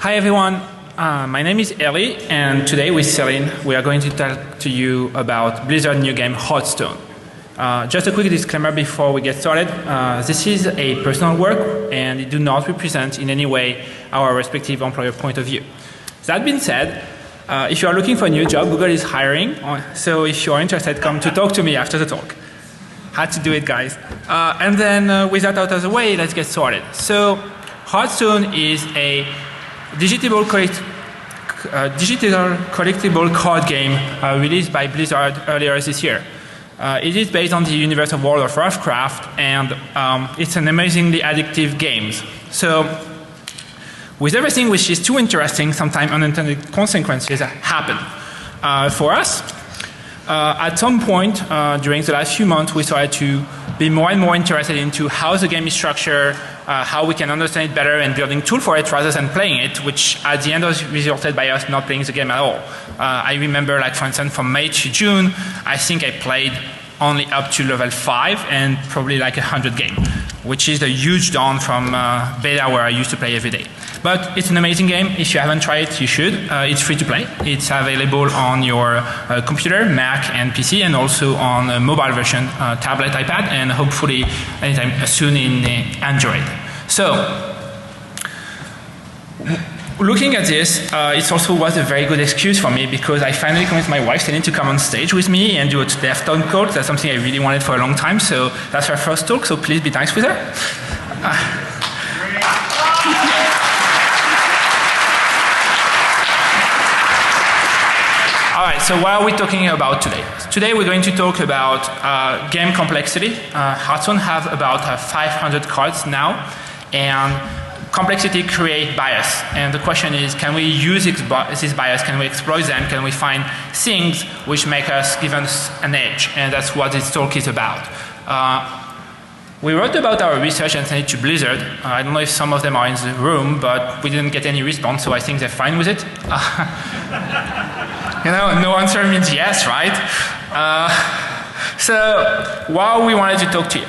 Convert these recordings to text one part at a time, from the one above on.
Hi everyone, my name is Eli, and today with Celine we are going to talk to you about Blizzard's new game Hearthstone. Just a quick disclaimer before we get started. This is a personal work and it does not represent in any way our respective employer point of view. That being said, if you are looking for a new job, Google is hiring, so if you are interested, come to talk to me after the talk. Had to do it, guys. And then with that out of the way, let's get started. So Hearthstone is a digital collectible card game released by Blizzard earlier this year. It is based on the universe of World of Warcraft, and it's an amazingly addictive game. So with everything which is too interesting, sometimes unintended consequences happen. For us, at some point during the last few months, we started to be more and more interested into how the game is structured, how we can understand it better and building tools for it rather than playing it, which at the end was resulted by us not playing the game at all. I remember, like for instance, from May to June, I think I played only up to level 5 and probably like 100 games, which is a huge down from beta where I used to play every day. But it's an amazing game. If you haven't tried it, you should. It's free to play. It's available on your computer, Mac and PC, and also on a mobile version, tablet, iPad, and hopefully anytime soon in Android. So, looking at this, it also was a very good excuse for me because I finally convinced my wife to come on stage with me and do a dev talk. That's something I really wanted for a long time. So that's her first talk. So please be nice with her. Alright, so what are we talking about today? Today we're going to talk about game complexity. Hearthstone have about 500 cards now, and complexity creates bias. And the question is, can we use this bias? Can we exploit them? Can we find things which make us give us an edge? And that's what this talk is about. We wrote about our research and sent it to Blizzard. I don't know if some of them are in the room, but we didn't get any response, so I think they're fine with it. You know, no answer means yes, right? So, why we wanted to talk to you.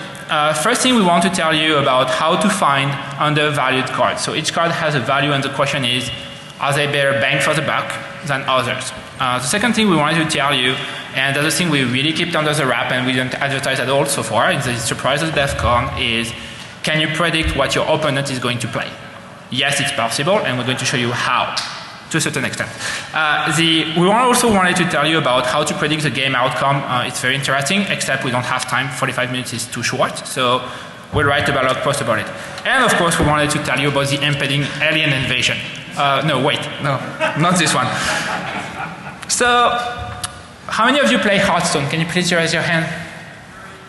First thing we want to tell you about how to find undervalued cards. So each card has a value and the question is, are they better bang for the buck than others? The second thing we wanted to tell you, and the other thing we really kept under the wrap and we didn't advertise at all so far, it's a surprise at DEFCON, is can you predict what your opponent is going to play? Yes, it's possible, and we're going to show you how, to a certain extent. We also wanted to tell you about how to predict the game outcome. It's very interesting, except we don't have time. 45 minutes is too short, so we'll write a blog post about it. And of course, we wanted to tell you about the impending alien invasion. No, wait, no, not this one. So, how many of you play Hearthstone? Can you please raise your hand?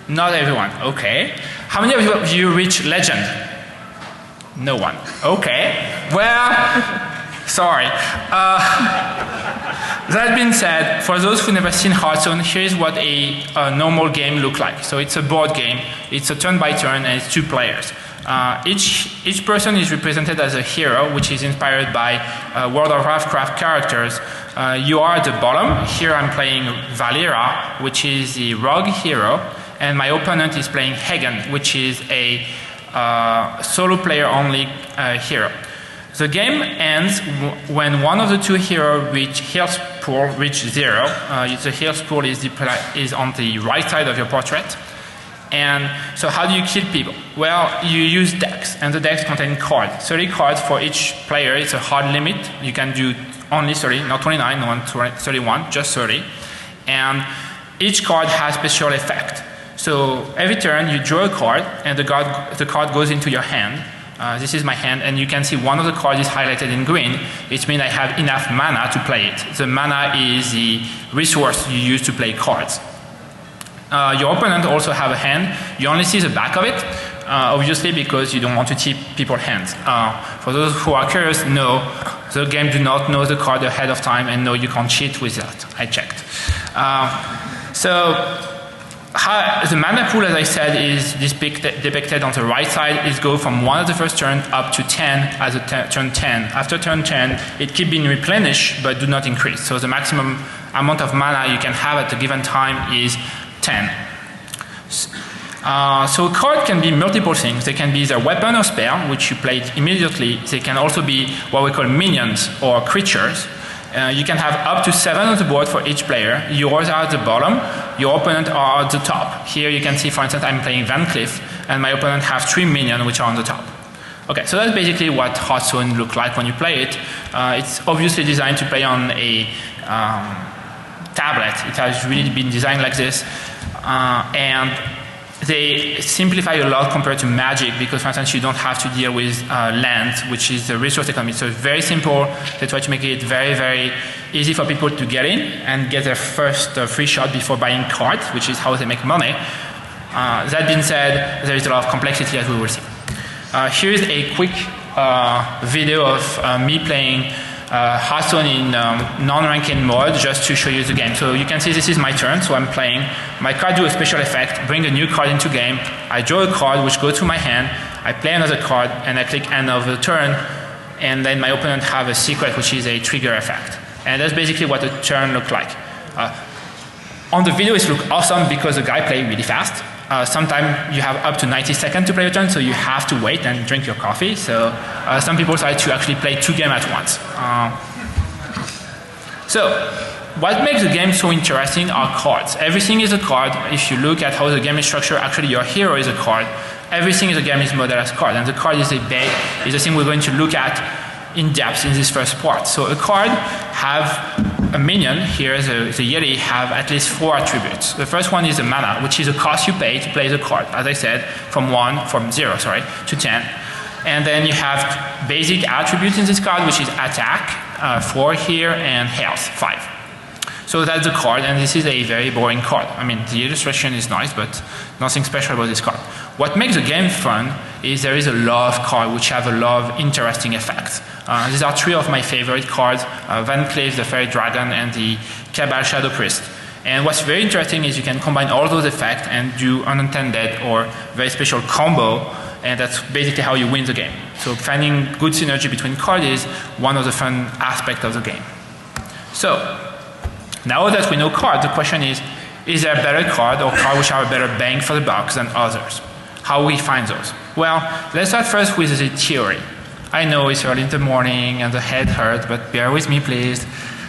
Not everyone, okay. How many of you reach Legend? No one, okay. Well, sorry. That being said, for those who never seen Hearthstone, here's what a normal game looks like. So it's a board game, it's a turn by turn, and it's 2 players. Each person is represented as a hero, which is inspired by World of Warcraft characters. You are at the bottom. Here I'm playing Valera, which is the rogue hero, and my opponent is playing Hagen, which is a solo player only hero. The game ends when one of the 2 heroes reach health pool reach 0. The health pool is on the right side of your portrait. And so how do you kill people? Well, you use decks, and the decks contain cards. 30 cards for each player. It's a hard limit. You can do only 30, not 29, not 31, just 30. And each card has special effect. So every turn you draw a card, and the card goes into your hand. This is my hand, and you can see one of the cards is highlighted in green. It means I have enough mana to play it. The mana is the resource you use to play cards. Your opponent also have a hand. You only see the back of it, obviously because you don't want to tip people's hands. For those who are curious, no, the game do not know the card ahead of time, and no, you can't cheat with that. I checked. The mana pool, as I said, is depicted on the right side. It goes from 1 at the first turn up to 10 as a turn 10. After turn 10, it keeps being replenished, but do not increase. So the maximum amount of mana you can have at a given time is 10. So a card can be multiple things. They can be either weapon or spell, which you play immediately. They can also be what we call minions or creatures. You can have up to 7 on the board for each player. Yours are at the bottom, your opponent are at the top. Here you can see, for instance, I'm playing Van Cleef, and my opponent have 3 minions which are on the top. Okay, so that's basically what Hearthstone looks like when you play it. It's obviously designed to play on a tablet. It has really been designed like this. And they simplify a lot compared to Magic because, for instance, you don't have to deal with land, which is the resource economy. So it's very simple. They try to make it very, very easy for people to get in and get their first free shot before buying cards, which is how they make money. That being said, there is a lot of complexity, as we will see. Here is a quick video of me playing Hearthstone in non-ranking mode just to show you the game. So you can see this is my turn, so I'm playing. My card do a special effect, bring a new card into game. I draw a card which goes to my hand. I play another card and I click end of the turn, and then my opponent have a secret which is a trigger effect. And that's basically what the turn looked like. On the video it looks awesome because the guy played really fast. Sometimes you have up to 90 seconds to play a turn, so you have to wait and drink your coffee. So some people try to actually play 2 games at once. So what makes the game so interesting are cards. Everything is a card. If you look at how the game is structured, actually your hero is a card. Everything in the game is modeled as card, and the card is the thing we're going to look at in depth in this first part. So a card have a minion, here the Yeti, have at least 4 attributes. The first one is the mana, which is a cost you pay to play the card, as I said, from 0 to 10. And then you have basic attributes in this card, which is attack, 4 here, and health, 5. So that's the card, and this is a very boring card. I mean, the illustration is nice, but nothing special about this card. What makes the game fun is there is a lot of cards which have a lot of interesting effects. These are 3 of my favorite cards, Van Cleef, the Fairy Dragon, and the Cabal Shadow Priest. And what's very interesting is you can combine all those effects and do unintended or very special combo, and that's basically how you win the game. So finding good synergy between cards is one of the fun aspects of the game. So now that we know cards, the question is there a better card or card which have a better bang for the buck than others? How we find those? Well, let's start first with the theory. I know it's early in the morning and the head hurts, but bear with me, please.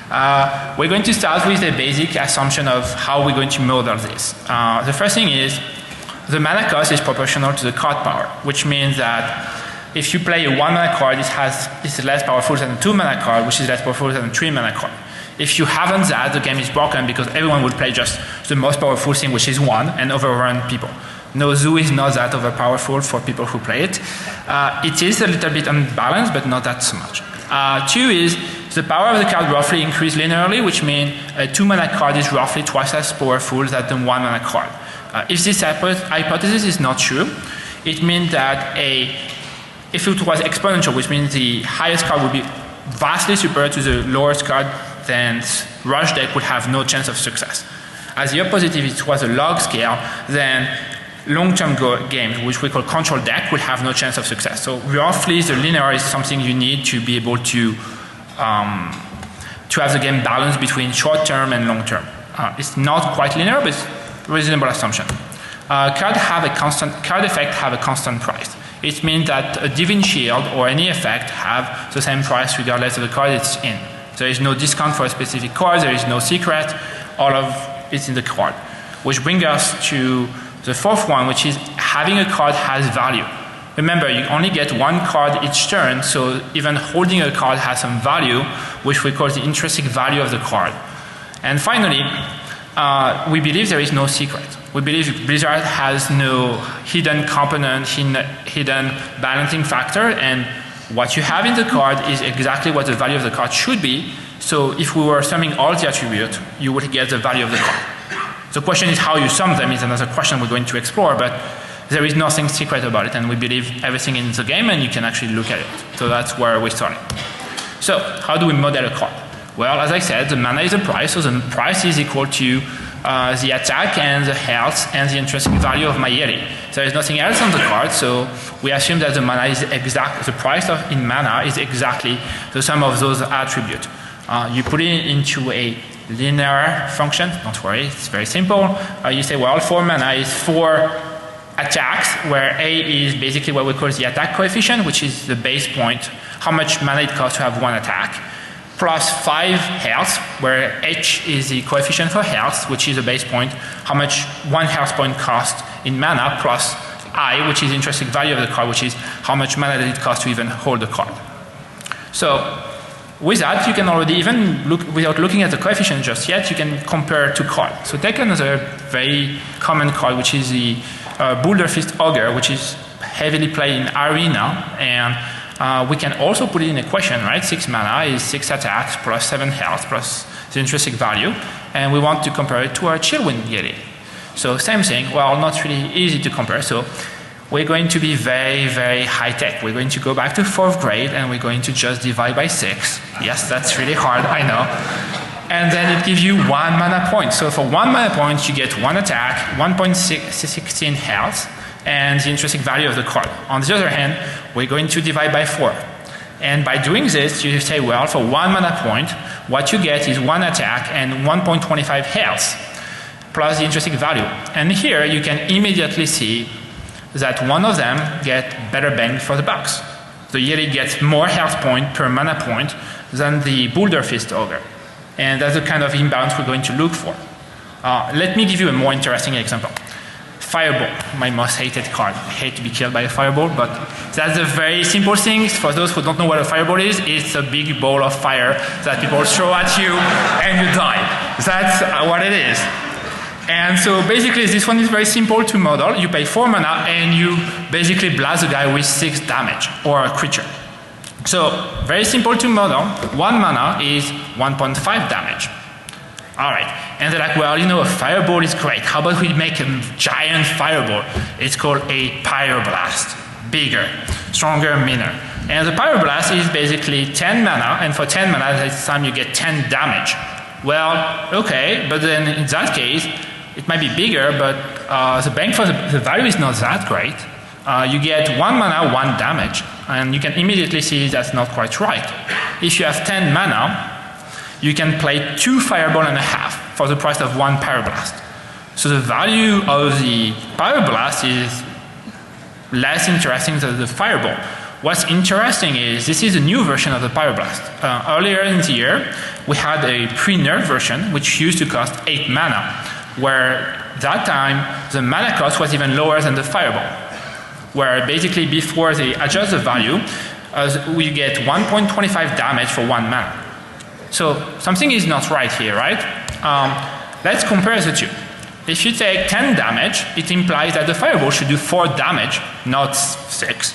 We're going to start with the basic assumption of how we're going to model this. The first thing is the mana cost is proportional to the card power, which means that if you play a 1 mana card, it's less powerful than a 2 mana card, which is less powerful than a 3 mana card. If you haven't that, the game is broken because everyone will play just the most powerful thing, which is 1, and overrun people. No, Zoo is not that overpowerful for people who play it. It is a little bit unbalanced, but not that so much. 2 is the power of the card roughly increases linearly, which means a 2 mana card is roughly twice as powerful than the 1 mana card. If this hypothesis is not true, it means that if it was exponential, which means the highest card would be vastly superior to the lowest card, then Rush deck would have no chance of success. As the opposite, if it was a log scale, then long-term games, which we call control deck, will have no chance of success. So roughly, the linear is something you need to be able to have the game balanced between short-term and long-term. It's not quite linear, but it's a reasonable assumption. Card effect have a constant price. It means that a Divine Shield or any effect have the same price regardless of the card it's in. There is no discount for a specific card, there is no secret, all of it's in the card. Which brings us to the fourth one, which is having a card has value. Remember, you only get 1 card each turn, so even holding a card has some value, which we call the intrinsic value of the card. And finally, we believe there is no secret. We believe Blizzard has no hidden component, hidden balancing factor, and what you have in the card is exactly what the value of the card should be. So if we were summing all the attributes, you would get the value of the card. The question is how you sum them is another question we're going to explore, but there is nothing secret about it, and we believe everything in the game, and you can actually look at it. So that's where we started. So how do we model a card? Well, as I said, the mana is a price, so the price is equal to the attack and the health and the intrinsic value of my Yeti. There is nothing else on the card, so we assume that the mana is the price in mana is exactly the sum of those attributes. You put it into a linear function, don't worry, it's very simple. You say, well, 4 mana is 4 attacks, where A is basically what we call the attack coefficient, which is the base point, how much mana it costs to have one attack, plus 5 health, where H is the coefficient for health, which is the base point, how much 1 health point costs in mana, plus I, which is the intrinsic value of the card, which is how much mana does it cost to even hold the card. So with that, you can already, even look, without looking at the coefficient just yet, you can compare two cards. So take another very common card, which is the Boulder Fist Ogre, which is heavily played in Arena, and we can also put it in equation, right? 6 mana is 6 attacks plus 7 health plus the intrinsic value, and we want to compare it to our Chillwind Yeti. So same thing, well, not really easy to compare, so we're going to be very, very high tech. We're going to go back to 4th grade and we're going to just divide by 6. Yes, that's really hard, I know. And then it gives you 1 mana point. So for 1 mana point, you get 1 attack, 1.16 health, and the intrinsic value of the card. On the other hand, we're going to divide by 4. And by doing this, you say, well, for 1 mana point, what you get is 1 attack and 1.25 health, plus the intrinsic value. And here you can immediately see that one of them get better bang for the bucks. The Yeti gets more health point per mana point than the Boulder Fist Ogre. And that's the kind of imbalance we're going to look for. Let me give you a more interesting example. Fireball, my most hated card. I hate to be killed by a fireball, but that's a very simple thing. For those who don't know what a fireball is, it's a big ball of fire that people throw at you and you die. That's what it is. And so basically this one is very simple to model. You pay 4 mana and you basically blast the guy with 6 damage, or a creature. So very simple to model. 1 mana is 1.5 damage. Alright, and they're like, well, you know, a fireball is great. How about we make a giant fireball? It's called a pyroblast. Bigger, stronger, meaner. And the pyroblast is basically 10 mana, and for 10 mana this time you get 10 damage. Well, okay, but then in that case, it might be bigger, but the bang for the value is not that great. You get 1 mana, 1 damage, and you can immediately see that's not quite right. If you have 10 mana, you can play 2 fireball and a half for the price of 1 pyroblast. So the value of the pyroblast is less interesting than the fireball. What's interesting is this is a new version of the pyroblast. Earlier in the year, we had a pre-nerf version which used to cost 8 mana, where that time the mana cost was even lower than the fireball. Where basically before they adjust the value, we get 1.25 damage for 1 mana. So something is not right here, right? Let's compare the two. If you take 10 damage, it implies that the fireball should do 4 damage, not 6.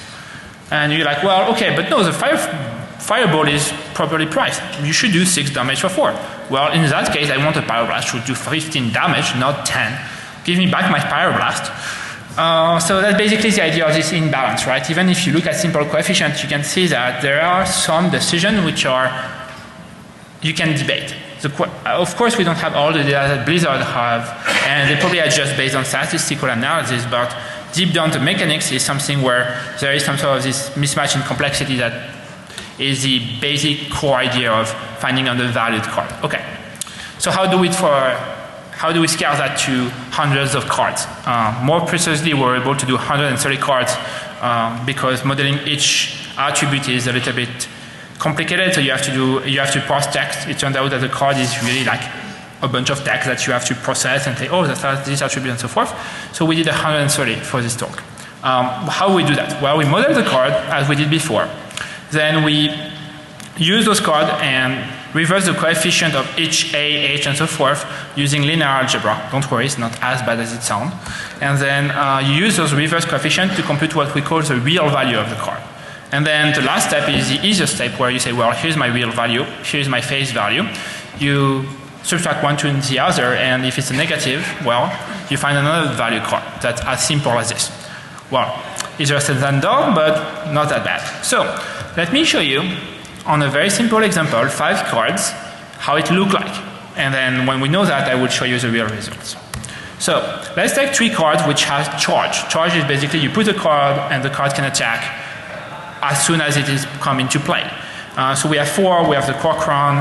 And you're like, well, okay, but no, the fireball is properly priced. You should do 6 damage for 4. Well, in that case, I want a pyroblast to do 15 damage, not 10. Give me back my pyroblast. So that's basically the idea of this imbalance, right? Even if you look at simple coefficients, you can see that there are some decisions which are, you can debate. Of course, we don't have all the data that Blizzard have, and they probably adjust based on statistical analysis, but deep down the mechanics is something where there is some sort of this mismatch in complexity that is the basic core idea of finding an undervalued card. Okay, so how do we scale that to hundreds of cards? More precisely, we're able to do 130 cards because modeling each attribute is a little bit complicated. So you have to parse text. It turned out that the card is really like a bunch of text that you have to process and say, oh, that has this attribute and so forth. So we did 130 for this talk. How we do that? Well, we model the card as we did before. Then we use those cards and reverse the coefficient of each A, H, and so forth using linear algebra. Don't worry, it's not as bad as it sounds. And then you use those reverse coefficients to compute what we call the real value of the card. And then the last step is the easiest step where you say, well, here's my real value, here's my face value. You subtract one to the other, and if it's a negative, well, you find another value card that's as simple as this. Well, easier said than done, but not that bad. So let me show you on a very simple example, 5 cards, how it look like. And then when we know that, I will show you the real results. So let's take 3 cards which has charge. Charge is basically you put a card and the card can attack as soon as it is come into play. So we have 4, we have the Corcoran,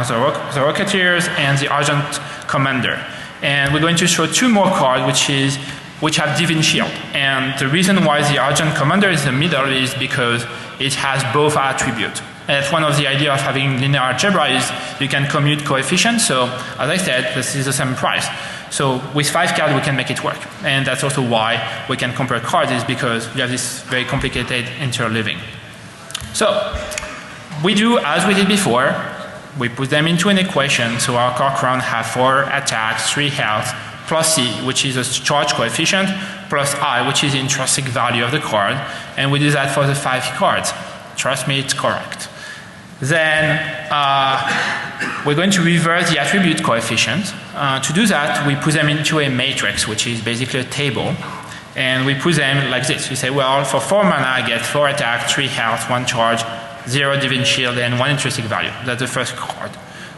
the Rocketeers, and the Argent Commander. And we're going to show 2 more cards, which is which have Divine Shield. And the reason why the Argent Commander is in the middle is because it has both attributes. And that's one of the ideas of having linear algebra is you can commute coefficients. So as I said, this is the same price. So with 5 cards, we can make it work. And that's also why we can compare cards is because we have this very complicated interleaving. So we do as we did before. We put them into an equation. So our card crown have 4 attacks, 3 health, plus C, which is a charge coefficient, plus I, which is the intrinsic value of the card. And we do that for the 5 cards. Trust me, it's correct. Then we're going to reverse the attribute coefficient. To do that, we put them into a matrix, which is basically a table. And we put them like this. You say, well, for 4 mana, I get 4 attack, 3 health, 1 charge, 0 Divine Shield, and 1 intrinsic value. That's the first card.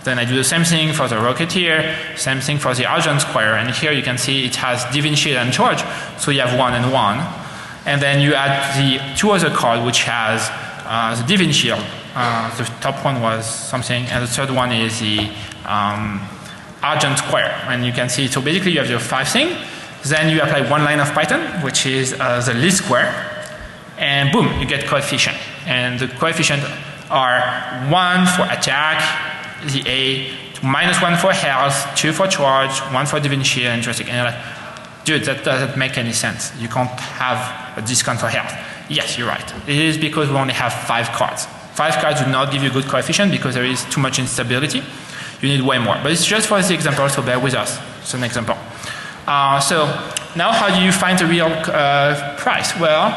Then I do the same thing for the Rocketeer, same thing for the Argent Squire. And here you can see it has Divine Shield and charge, so you have 1 and 1. And then you add the 2 other cards, which has the Divine Shield. The top one was something, and the third one is the Argent Square. And you can see, so basically you have your 5 thing, then you apply 1 line of Python, which is the least square, and boom, you get coefficient. And the coefficient are 1 for attack, the A, -1 for health, 2 for charge, 1 for Divine Shield, intrinsic. And you're like, dude, that doesn't make any sense. You can't have a discount for health. Yes, you're right. It is because we only have 5 cards. 5 cards do not give you good coefficient because there is too much instability. You need way more. But it's just for this example, so bear with us. It's an example. So now how do you find the real price? Well,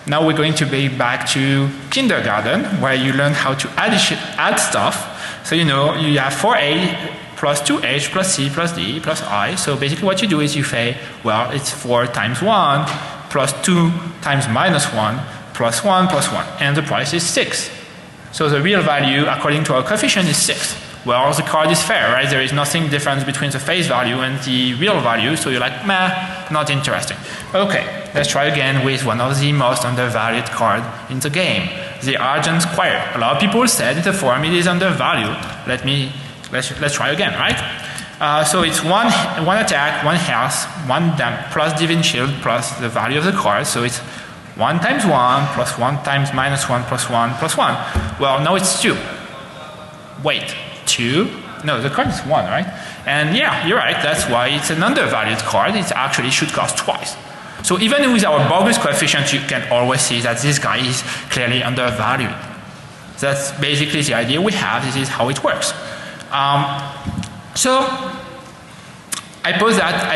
now we're going to be back to kindergarten, where you learn how to add stuff. So you know, you have 4A plus 2H plus C plus D plus I. So basically what you do is you say, well, it's 4 times 1 plus 2 times -1 plus 1 plus 1. And the price is 6. So the real value, according to our coefficient, is 6. Well, the card is fair, right? There is nothing different between the face value and the real value. So you're like, meh, not interesting. Okay, let's try again with one of the most undervalued cards in the game, the Argent Squire. A lot of people said in the forum it is undervalued. Let's try again, right? So it's one attack, 1 health, 1 plus Divine Shield plus the value of the card. So it's 1 times 1 plus 1 times -1 plus 1 plus 1. Well, now it's 2. Wait, 2? No, the card is 1, right? And yeah, you're right. That's why it's an undervalued card. It actually should cost twice. So even with our bogus coefficient, you can always see that this guy is clearly undervalued. That's basically the idea we have. This is how it works. So I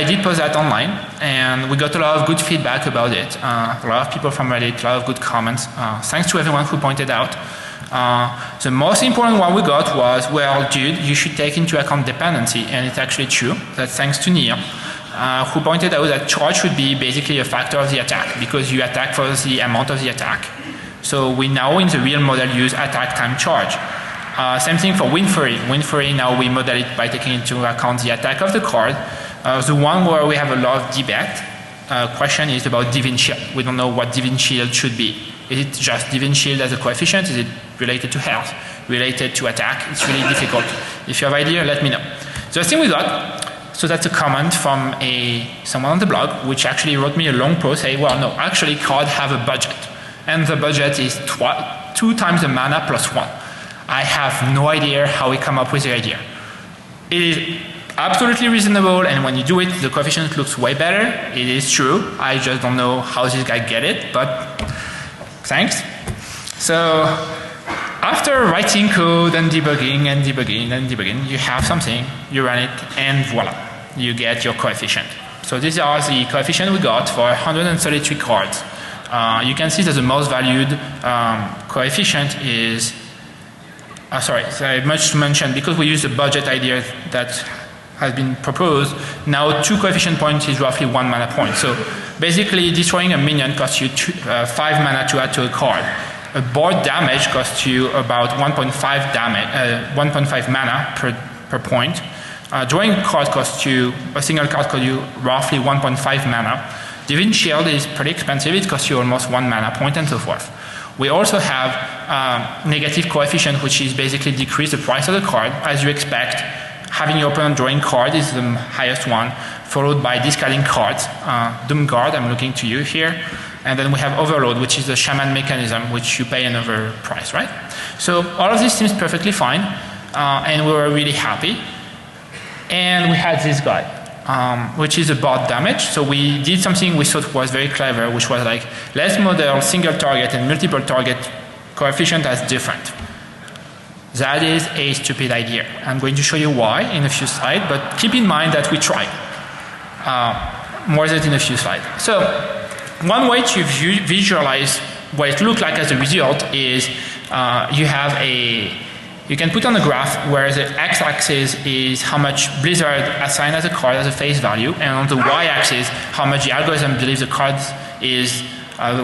did post that online, and we got a lot of good feedback about it. A lot of people from Reddit, a lot of good comments. Thanks to everyone who pointed out. The most important one we got was, well, dude, you should take into account dependency, and it's actually true. That's thanks to Neil, who pointed out that charge should be basically a factor of the attack, because you attack for the amount of the attack. So we now in the real model use attack time charge. Same thing for Wind Fury. Wind Fury, now we model it by taking into account the attack of the card. The one where we have a lot of debate question is about Divine Shield. We don't know what Divine Shield should be. Is it just Divine Shield as a coefficient? Is it related to health? Related to attack? It's really difficult. If you have idea, let me know. The thing we got, so that's a comment from someone on the blog, which actually wrote me a long post saying, well, no, actually cards have a budget. And the budget is 2 times the mana plus 1. I have no idea how we come up with the idea. It is absolutely reasonable, and when you do it, the coefficient looks way better. It is true. I just don't know how this guy get it, but thanks. So after writing code and debugging and debugging and debugging, you have something, you run it, and voila, you get your coefficient. So these are the coefficient we got for 133 cards. You can see that the most valued coefficient is sorry, I must mention, because we use the budget idea that has been proposed, now 2 coefficient points is roughly 1 mana point. So basically destroying a minion costs you 5 mana to add to a card. A board damage costs you about 1.5 damage, 1.5 mana per point. Drawing a card costs you, a single card costs you roughly 1.5 mana. Divine Shield is pretty expensive, it costs you almost 1 mana point and so forth. We also have negative coefficient, which is basically decrease the price of the card. As you expect, having your opponent drawing cards is the highest one, followed by discarding cards. Doom Guard, I'm looking to you here. And then we have Overload, which is the shaman mechanism, which you pay another price, right? So all of this seems perfectly fine, and we were really happy. And we had this guy, which is a bot damage. So we did something we thought was very clever, which was like, let's model single target and multiple target coefficient as different. That is a stupid idea. I'm going to show you why in a few slides, but keep in mind that we tried. More than in a few slides. So one way to visualize what it looks like as a result is you can put on a graph where the x-axis is how much Blizzard assigned as a card as a face value, and on the y-axis how much the algorithm believes the card is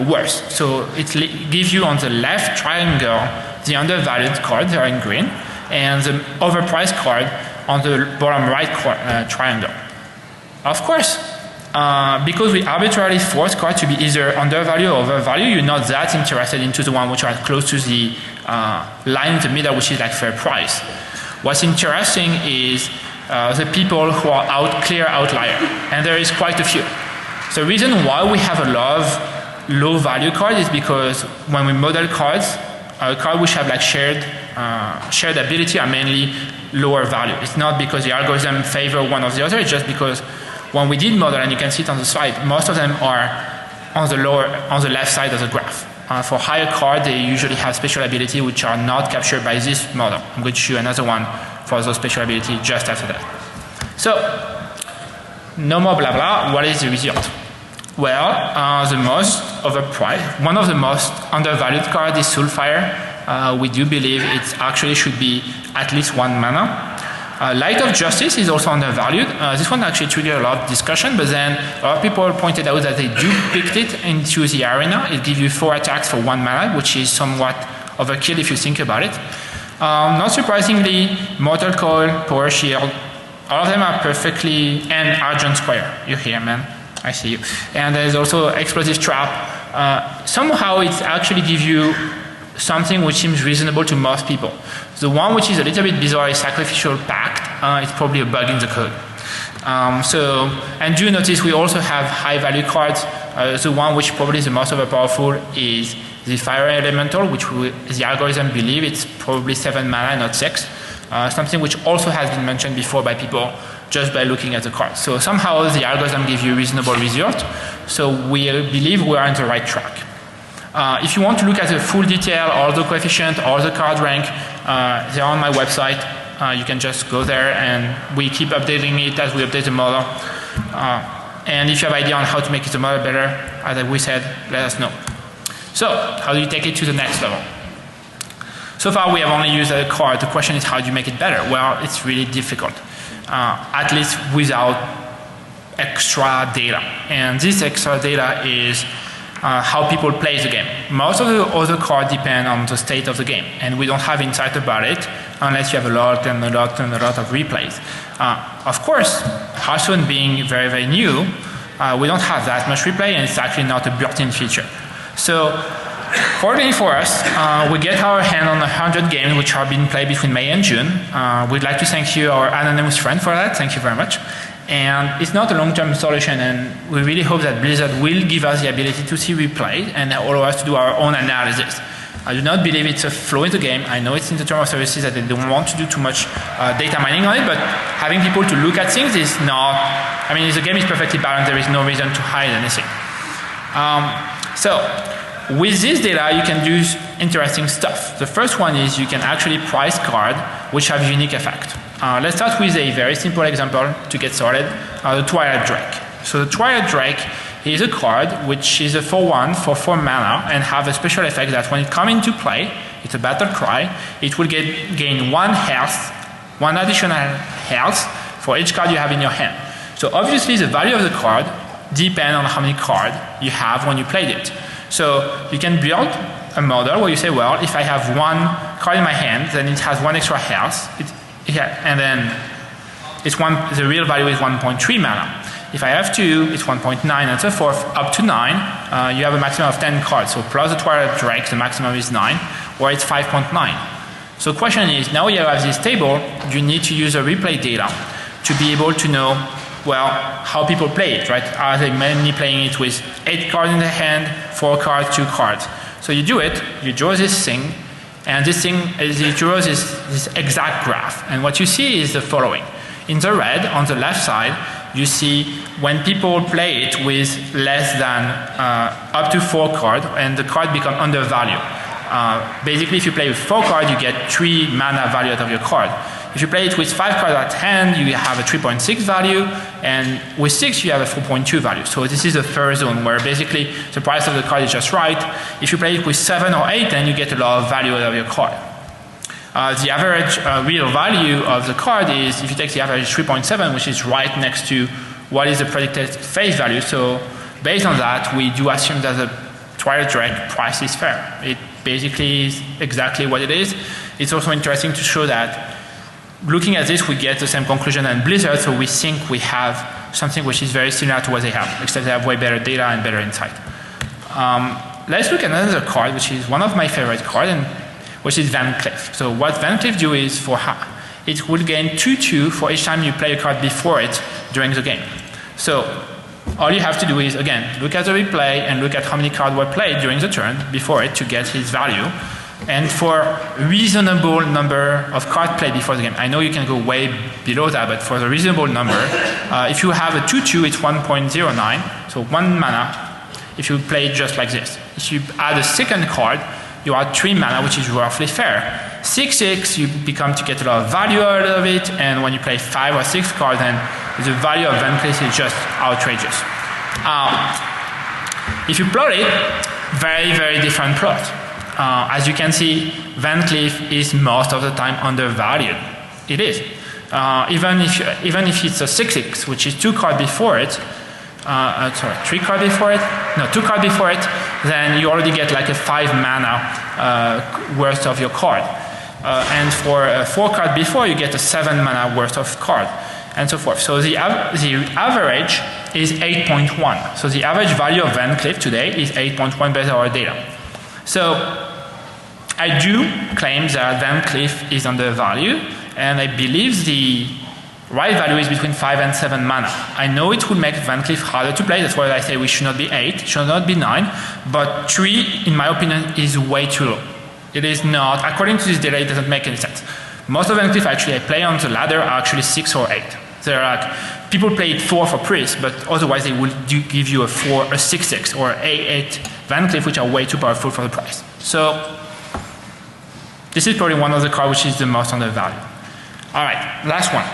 worth. So it gives you on the left triangle the undervalued cards, they are in green, and the overpriced card on the bottom right triangle. Of course, because we arbitrarily force cards to be either undervalued or overvalued, you're not that interested into the one which are close to the line in the middle, which is like fair price. What's interesting is the people who are clear outlier, and there is quite a few. The reason why we have a lot of low value cards is because when we model cards, cards which have like shared ability are mainly lower value. It's not because the algorithm favor one or the other, it's just because when we did model, and you can see it on the slide, most of them are on the left side of the graph. For higher cards, they usually have special ability which are not captured by this model. I'm going to show you another one for those special ability just after that. So, no more blah blah. What is the result? Well, one of the most undervalued cards is Soulfire. We do believe it actually should be at least 1 mana. Light of Justice is also undervalued. This one actually triggered a lot of discussion, but then a lot of people pointed out that they do pick it into the arena. It gives you 4 attacks for 1 mana, which is somewhat overkill if you think about it. Not surprisingly, Mortal Coil, Power Shield, all of them are perfectly, and Argent Square. You're here, man. I see you. And there's also Explosive Trap. Somehow it actually gives you something which seems reasonable to most people. The one which is a little bit bizarre is Sacrificial Pact. It's probably a bug in the code. And do notice we also have high value cards. The one which probably is the most overpowerful is the Fire Elemental, which the algorithm believe it's probably 7 mana, not 6. Something which also has been mentioned before by people just by looking at the cards. So somehow the algorithm gives you a reasonable result. So we believe we are on the right track. If you want to look at the full detail, all the coefficient, all the card rank, they're on my website. You can just go there, and we keep updating it as we update the model. And if you have idea on how to make the model better, as we said, let us know. So, how do you take it to the next level? So far we have only used a card. The question is, how do you make it better? Well, it's really difficult, at least without extra data. And this extra data is how people play the game. Most of the other cards depend on the state of the game, and we don't have insight about it unless you have a lot and a lot and a lot of replays. Of course, Hearthstone being very, very new, we don't have that much replay, and it's actually not a built-in feature. So, fortunately for us, we get our hand on 100 games which are being played between May and June. We'd like to thank you, our anonymous friend, for that. Thank you very much. And it's not a long-term solution, and we really hope that Blizzard will give us the ability to see replays and allow us to do our own analysis. I do not believe it's a flaw in the game. I know it's in the terms of services that they don't want to do too much data mining on it, but having people to look at things is not, I mean, the game is perfectly balanced. There is no reason to hide anything. So with this data, you can do interesting stuff. The first one is you can actually price cards which have unique effect. Let's start with a very simple example to get started, the Twilight Drake. So the Twilight Drake is a card which is a 4/1 for 4 mana and have a special effect that when it comes into play, it's a battle cry, it will gain 1 health, 1 additional health for each card you have in your hand. So obviously the value of the card depends on how many cards you have when you played it. So you can build a model where you say, well, if I have 1 card in my hand, then it has 1 extra health. And then the real value is 1.3 mana. If I have 2, it's 1.9 and so forth, up to 9. You have a maximum of 10 cards. So plus the Twilight Drake, the maximum is 9, or it's 5.9. So the question is, now you have this table, you need to use a replay data to be able to know, well, how people play it, right? Are they mainly playing it with 8 cards in the hand, 4 cards, 2 cards? So you do it, you draw this thing, and this thing, it draws this exact graph. And what you see is the following. In the red, on the left side, you see when people play it with less than up to 4 cards, and the card become undervalued. Basically, if you play with 4 cards, you get 3 mana value out of your card. If you play it with 5 cards at hand, you have a 3.6 value, and with 6, you have a 4.2 value. So this is the first zone where basically the price of the card is just right. If you play it with 7 or 8, then you get a lot of value out of your card. The average real value of the card is, if you take the average 3.7, which is right next to what is the predicted face value. So based on that, we do assume that the Twilight Drake price is fair. It basically is exactly what it is. It's also interesting to show that looking at this, we get the same conclusion as Blizzard, so we think we have something which is very similar to what they have, except they have way better data and better insight. Let's look at another card, which is one of my favorite cards, which is Van Cleef. So what Van Cleef do is, it will gain 2/2 for each time you play a card before it during the game. So all you have to do is, again, look at the replay and look at how many cards were played during the turn before it to get his value. And for a reasonable number of cards played before the game, I know you can go way below that, but for the reasonable number, if you have a 2/2, it's 1.09, so 1 mana if you play it just like this. If you add a second card, you add 3 mana, which is roughly fair. 6/6, you become to get a lot of value out of it, and when you play 5 or 6 cards, then the value of Van Cleef is just outrageous. If you plot it, very, very different plot. As you can see, Van Cleef is most of the time undervalued. It is. Even if it's a 6/6, which is 2 cards before it, 3 cards before it? No, 2 cards before it, then you already get like a 5 mana worth of your card. And for 4 cards before, you get a 7 mana worth of card, and so forth. So the average is 8.1. So the average value of Van Cleef today is 8.1 based on our data. So I do claim that Van Cleef is undervalued, and I believe the right value is between 5 and 7 mana. I know it would make Van Cleef harder to play, that's why I say we should not be 8, should not be 9, but 3, in my opinion, is way too low. It is not, according to this data, it doesn't make any sense. Most of Van Cleef actually I play on the ladder are actually 6 or 8. They're like, people play it 4 for priest, but otherwise they will give you a 6/6 or 8/8 Van Cleef, which are way too powerful for the price. So this is probably one of the cards which is the most undervalued. All right, last one.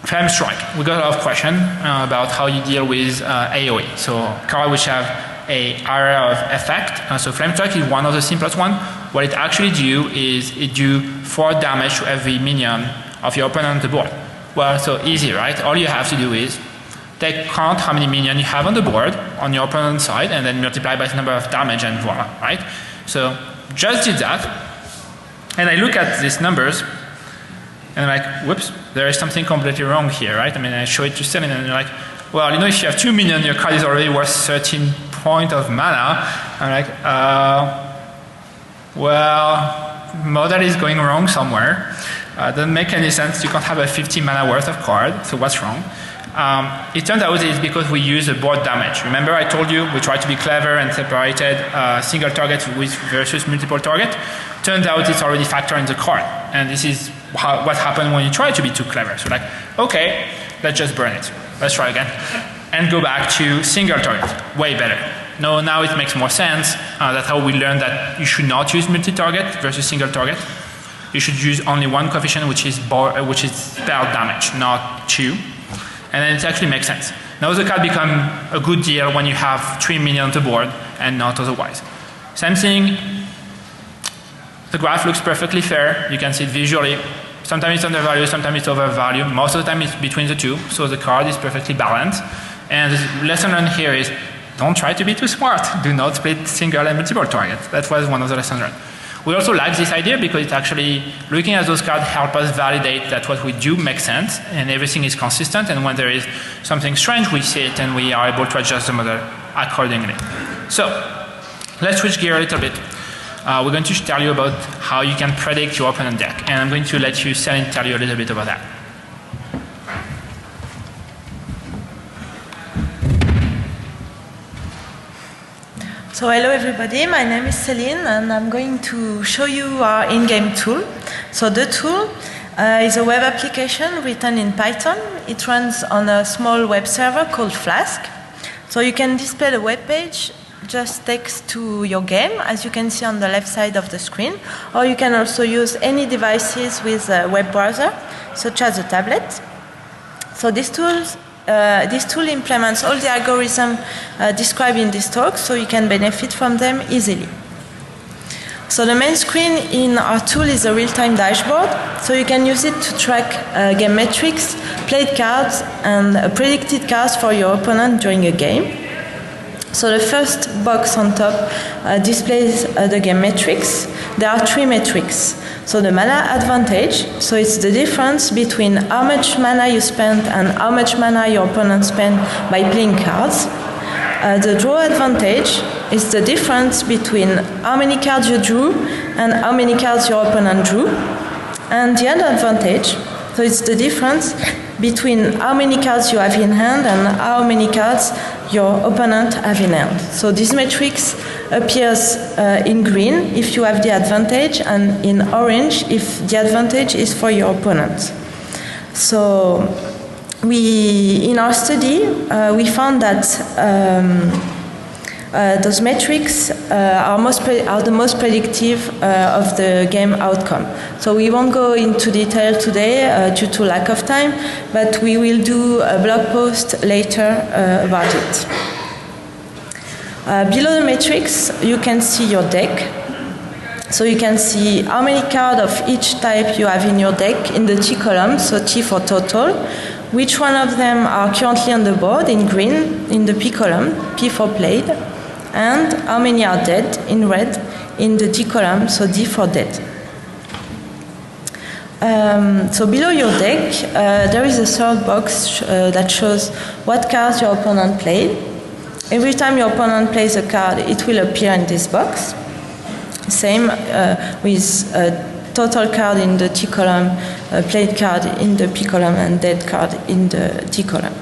Flame Strike. We got a lot of questions about how you deal with AoE. So cards which have a area of effect. So Flame Strike is one of the simplest one. What it actually do is it do 4 damage to every minion of your opponent on the board. Well, so easy, right? All you have to do is count how many minions you have on the board on your opponent's side, and then multiply by the number of damage, and voila, right? So just did that, and I look at these numbers, and I'm like, whoops, there is something completely wrong here, right? I mean, I show it to Celine, and they're like, well, you know, if you have 2 minions, your card is already worth 13 points of mana. I'm like, well, model is going wrong somewhere. Doesn't make any sense. You can't have a 50 mana worth of card, so what's wrong? It turns out it's because we use a board damage. Remember I told you we tried to be clever and separated single target versus multiple target? Turns out it's already factored in the card. And this is what happens when you try to be too clever. So like, okay, let's just burn it. Let's try again. And go back to single target. Way better. No, now it makes more sense. That's how we learned that you should not use multi-target versus single target. You should use only one coefficient, which is spell damage, not 2. And then it actually makes sense. Now the card become a good deal when you have 3 minions on the board and not otherwise. Same thing, the graph looks perfectly fair. You can see it visually. Sometimes it's undervalued, sometimes it's overvalued. Most of the time it's between the two, so the card is perfectly balanced. And the lesson learned here is, don't try to be too smart. Do not split single and multiple targets. That was one of the lessons learned. We also like this idea because it's actually, looking at those cards help us validate that what we do makes sense and everything is consistent, and when there is something strange we see it and we are able to adjust the model accordingly. So let's switch gear a little bit. we're going to tell you about how you can predict your opponent deck. And I'm going to let you Céline tell you a little bit about that. So hello everybody, my name is Céline and I'm going to show you our in-game tool. So the tool is a web application written in Python. It runs on a small web server called Flask. So you can display the web page just text to your game, as you can see on the left side of the screen, or you can also use any devices with a web browser, such as a tablet. So this tool implements all the algorithms described in this talk, so you can benefit from them easily. So the main screen in our tool is a real-time dashboard, so you can use it to track game metrics, played cards, and predicted cards for your opponent during a game. So the first box on top displays the game metrics. There are 3 metrics. So the mana advantage, so it's the difference between how much mana you spend and how much mana your opponent spent by playing cards. The draw advantage is the difference between how many cards you drew and how many cards your opponent drew. And the other advantage, so it's the difference between how many cards you have in hand and how many cards your opponent have in hand. So this matrix appears in green if you have the advantage, and in orange if the advantage is for your opponent. So in our study, we found that those metrics are the most predictive of the game outcome. So we won't go into detail today due to lack of time, but we will do a blog post later about it. Below the metrics, you can see your deck. So you can see how many cards of each type you have in your deck in the T column, so T for total, which one of them are currently on the board in green in the P column, P for played, and how many are dead in red in the D column, so D for dead. So below your deck, there is a third box that shows what cards your opponent played. Every time your opponent plays a card, it will appear in this box. Same with total card in the T column, played card in the P column, and dead card in the D column.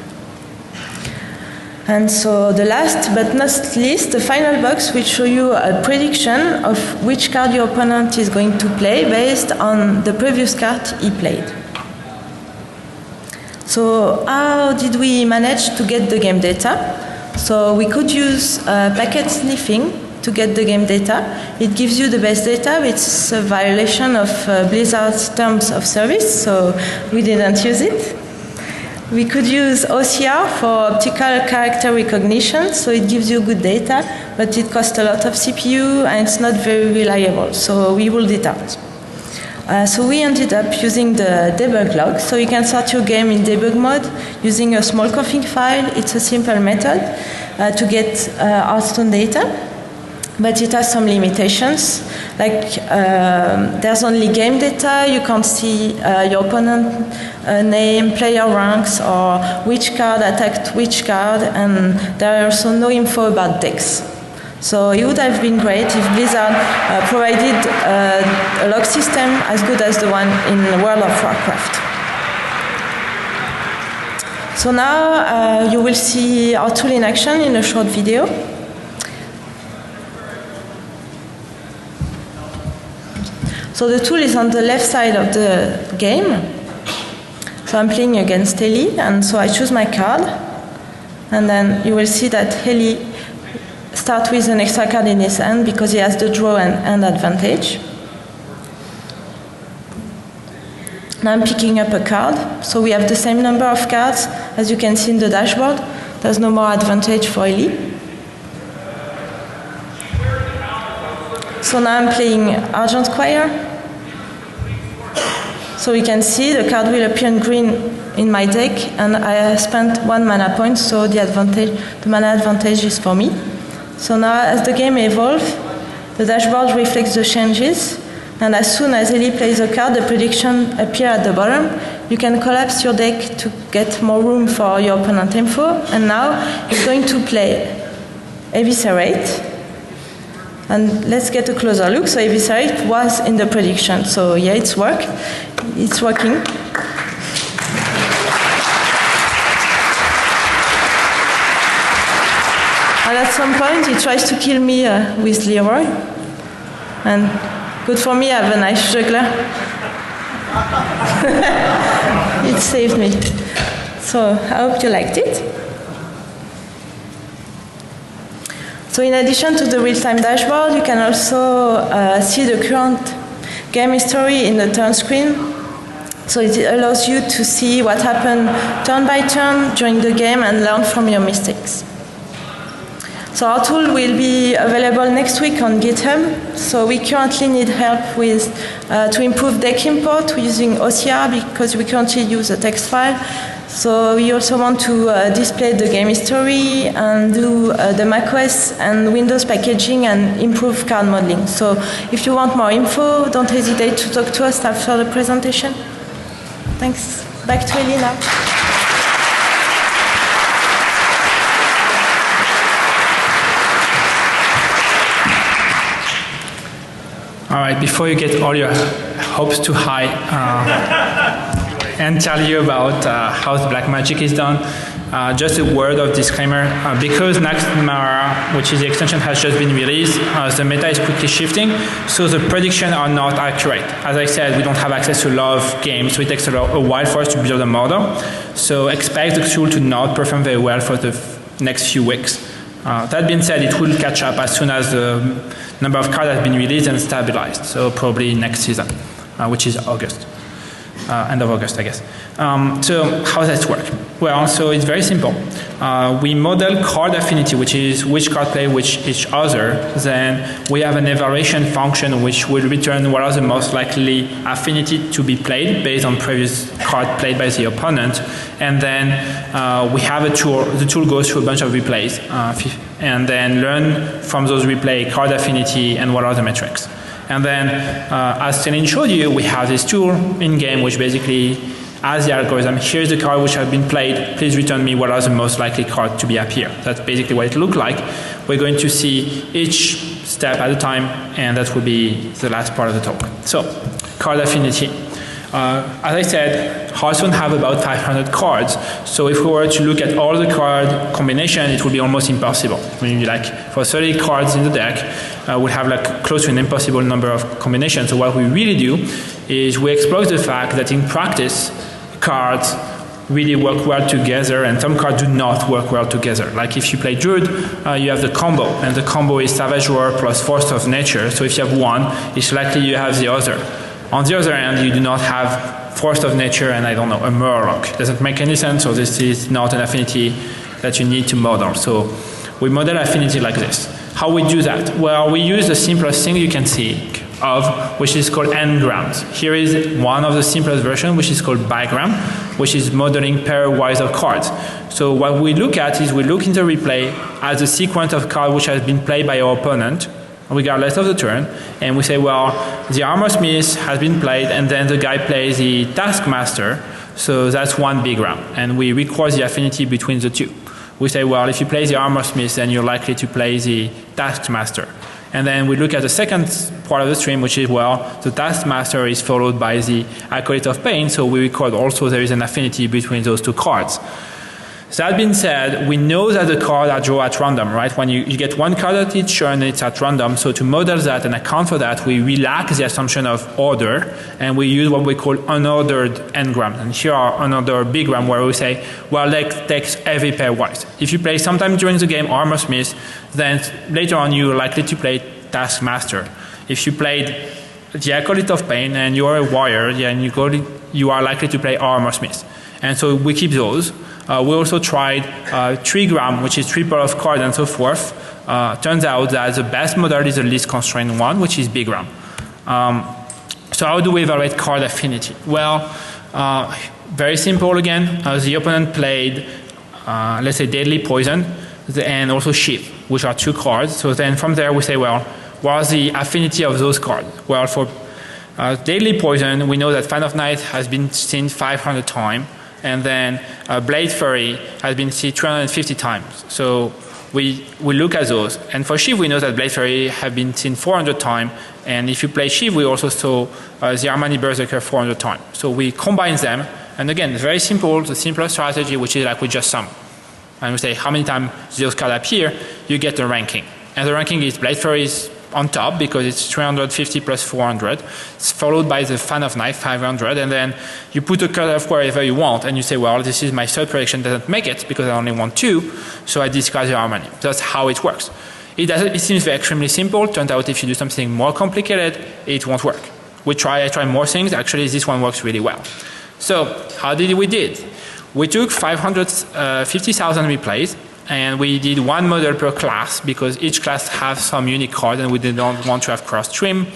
And so the last but not least, the final box will show you a prediction of which card your opponent is going to play based on the previous card he played. So how did we manage to get the game data? So we could use packet sniffing to get the game data. It gives you the best data, but it's a violation of Blizzard's terms of service, so we didn't use it. We could use OCR for optical character recognition, so it gives you good data, but it costs a lot of CPU and it's not very reliable, so we ruled it out. So we ended up using the debug log, so you can start your game in debug mode using a small config file. It's a simple method to get Hearthstone data, but it has some limitations. Like there's only game data, you can't see your opponent name, player ranks, or which card attacked which card, and there are also no info about decks. So it would have been great if Blizzard provided a log system as good as the one in World of Warcraft. So now you will see our tool in action in a short video. So the tool is on the left side of the game. So I'm playing against Heli, and so I choose my card, and then you will see that Heli starts with an extra card in his hand because he has the draw and advantage. Now I'm picking up a card, so we have the same number of cards as you can see in the dashboard. There's no more advantage for Heli. So now I'm playing Argent Squire. So you can see the card will appear in green in my deck, and I spent 1 mana point, so the mana advantage is for me. So now as the game evolves, the dashboard reflects the changes, and as soon as Heli plays a card, the prediction appears at the bottom. You can collapse your deck to get more room for your opponent info, and now he's going to play Eviscerate. And let's get a closer look. So Eviscerate was in the prediction. So yeah, it's working. And at some point, he tries to kill me with Leroy. And good for me, I have a nice juggler. It saved me. So I hope you liked it. So in addition to the real-time dashboard, you can also see the current game history in the turn screen. So it allows you to see what happened turn by turn during the game and learn from your mistakes. So our tool will be available next week on GitHub. So we currently need help with to improve deck import using OCR because we currently use a text file. So we also want to display the game history and do the macOS and Windows packaging and improve card modeling. So if you want more info, don't hesitate to talk to us after the presentation. Thanks. Back to Ellie now. All right, before you get all your hopes too high and tell you about how the black magic is done, just a word of disclaimer. Because Naxxmara, which is the extension, has just been released, the meta is quickly shifting, so the predictions are not accurate. As I said, we don't have access to a lot of games, so it takes a while for us to build a model. So expect the tool to not perform very well for the next few weeks. That being said, it will catch up as soon as the number of cards has been released and stabilized, so probably next season, which is August. End of August, I guess. So how does that work? Well, so it's very simple. We model card affinity, which is which card play with each other. Then we have an evaluation function which will return what are the most likely affinity to be played based on previous card played by the opponent. And then we have a tool. The tool goes through a bunch of replays and then learn from those replay card affinity and what are the metrics. And then, as Céline showed you, we have this tool in-game which basically has the algorithm. Here's the card which have been played. Please return me what are the most likely cards to be appear. That's basically what it looks like. We're going to see each step at a time, and that will be the last part of the talk. So, card affinity. As I said, Hearthstone have about 500 cards. So if we were to look at all the card combination, it would be almost impossible. Maybe like for 30 cards in the deck, we have like close to an impossible number of combinations. So what we really do is we exploit the fact that in practice, cards really work well together and some cards do not work well together. Like if you play Druid, you have the combo, and the combo is Savage Roar plus Force of Nature. So if you have one, it's likely you have the other. On the other hand, you do not have Force of Nature and, I don't know, a Murloc. Doesn't make any sense, so this is not an affinity that you need to model. So we model affinity like this. How we do that? Well, we use the simplest thing you can think of, which is called n-grams. Here is one of the simplest versions, which is called bigram, which is modeling pairwise of cards. So what we look at is we look in the replay as a sequence of cards which has been played by our opponent, regardless of the turn, and we say, well, the Armor Smith has been played, and then the guy plays the Taskmaster, so that's one big round, and we record the affinity between the two. We say, well, if you play the Armor Smith, then you're likely to play the Taskmaster. And then we look at the second part of the stream, which is, well, the Taskmaster is followed by the Acolyte of Pain, so we record also there is an affinity between those two cards. So that being said, we know that the cards are drawn at random, right? When you get one card at each turn, it's at random. So to model that and account for that, we relax the assumption of order, and we use what we call unordered n-grams. And here are unordered bigram, where we say, well, let's take every pairwise. If you play sometime during the game Armor Smith, then later on you're likely to play Taskmaster. If you played the Acolyte of Pain and you're a warrior, then you are likely to play Armor Smith. And so we keep those. We also tried trigram, which is triple of cards and so forth. Turns out that the best model is the least constrained one, which is bigram. So how do we evaluate card affinity? Well, very simple again. The opponent played, let's say, Deadly Poison and also Shift, which are two cards. So then from there we say, well, what is the affinity of those cards? Well, for Deadly Poison, we know that Fan of Night has been seen 500 times. And then Blade Fury has been seen 350 times. So we look at those. And for Shiv, we know that Blade Fairy have been seen 400 times. And if you play Shiv, we also saw the Harmony Berserker 400 times. So we combine them. And again, very simple, the simplest strategy, which is like we just sum. And we say how many times those cards appear, you get the ranking. And the ranking is Blade Fairy is on top because it's 350 plus 400. It's followed by the Fan of Knife, 500. And then you put a cutoff wherever you want. And you say, well, this is my third prediction, doesn't make it because I only want 2. So I discard the Harmony. That's how it works. It seems extremely simple. Turns out if you do something more complicated, it won't work. I try more things. Actually, this one works really well. So how did we did? We took 550,000 replays. And we did one model per class because each class has some unique card and we didn't want to have cross-stream.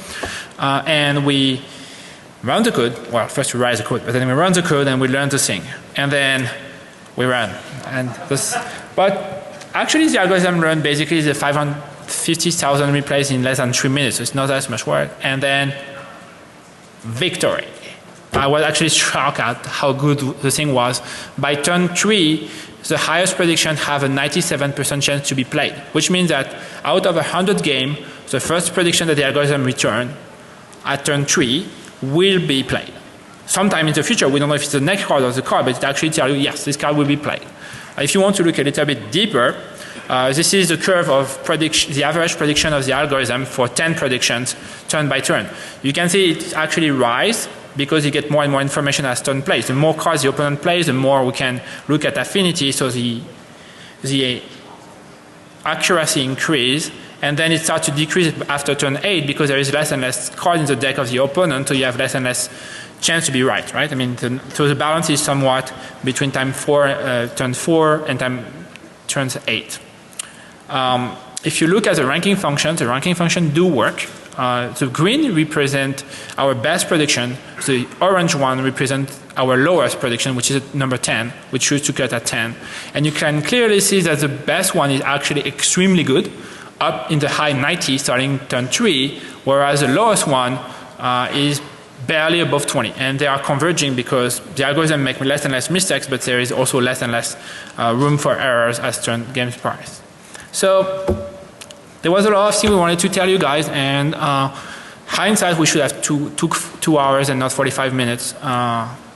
And we run the code. Well, first we write the code, but then we run the code and we learn the thing. And then we run. But actually the algorithm learned basically the 550,000 replays in less than 3 minutes. So it's not as much work. And then victory. I was actually shocked at how good the thing was. By turn 3, the highest prediction have a 97% chance to be played, which means that out of 100 games, the first prediction that the algorithm return at turn 3 will be played. Sometime in the future, we don't know if it's the next card or the card, but it actually tells you, yes, this card will be played. If you want to look a little bit deeper, this is the curve of the average prediction of the algorithm for 10 predictions turn by turn. You can see it actually rise because you get more and more information as turn plays. The more cards the opponent plays, the more we can look at affinity, so the accuracy increase, and then it starts to decrease after turn 8 because there is less and less cards in the deck of the opponent, so you have less and less chance to be right? I mean, so the balance is somewhat between turn 4 and turn 8. If you look at the ranking function do work. The green represent our best prediction. The orange one represents our lowest prediction, which is at number 10. We choose to cut at 10. And you can clearly see that the best one is actually extremely good, up in the high 90s starting turn 3, whereas the lowest one is barely above 20. And they are converging because the algorithm makes less and less mistakes, but there is also less and less room for errors as turn games progress. So there was a lot of things we wanted to tell you guys, and hindsight we should have took 2 hours and not 45 minutes.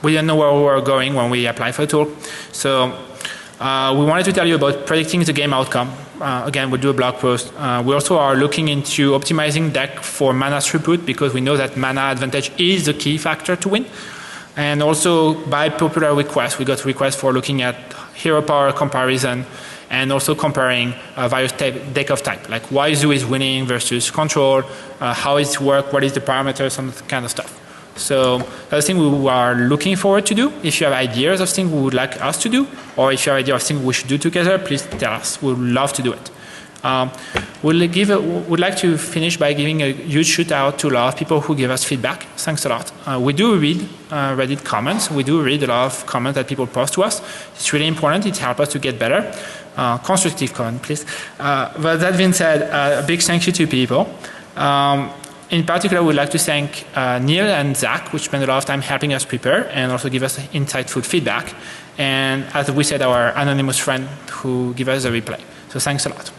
We didn't know where we were going when we applied for the tool. So we wanted to tell you about predicting the game outcome. Again, we'll do a blog post. We also are looking into optimizing deck for mana throughput because we know that mana advantage is the key factor to win. And also by popular request, we got requests for looking at hero power comparison and also comparing various deck of type, like why Zoo is winning versus control, how it works, what is the parameters, some kind of stuff. So that's the thing we are looking forward to do. If you have ideas of things we would like us to do, or if you have ideas of things we should do together, please tell us. We would love to do it. Would like to finish by giving a huge shout out to a lot of people who give us feedback. Thanks a lot. We do read Reddit comments. We do read a lot of comments that people post to us. It's really important. It helps us to get better. Constructive comment, please. But that being said, a big thank you to people. In particular, we'd like to thank Neil and Zach, who spent a lot of time helping us prepare and also give us insightful feedback. And as we said, our anonymous friend who gave us a replay. So thanks a lot.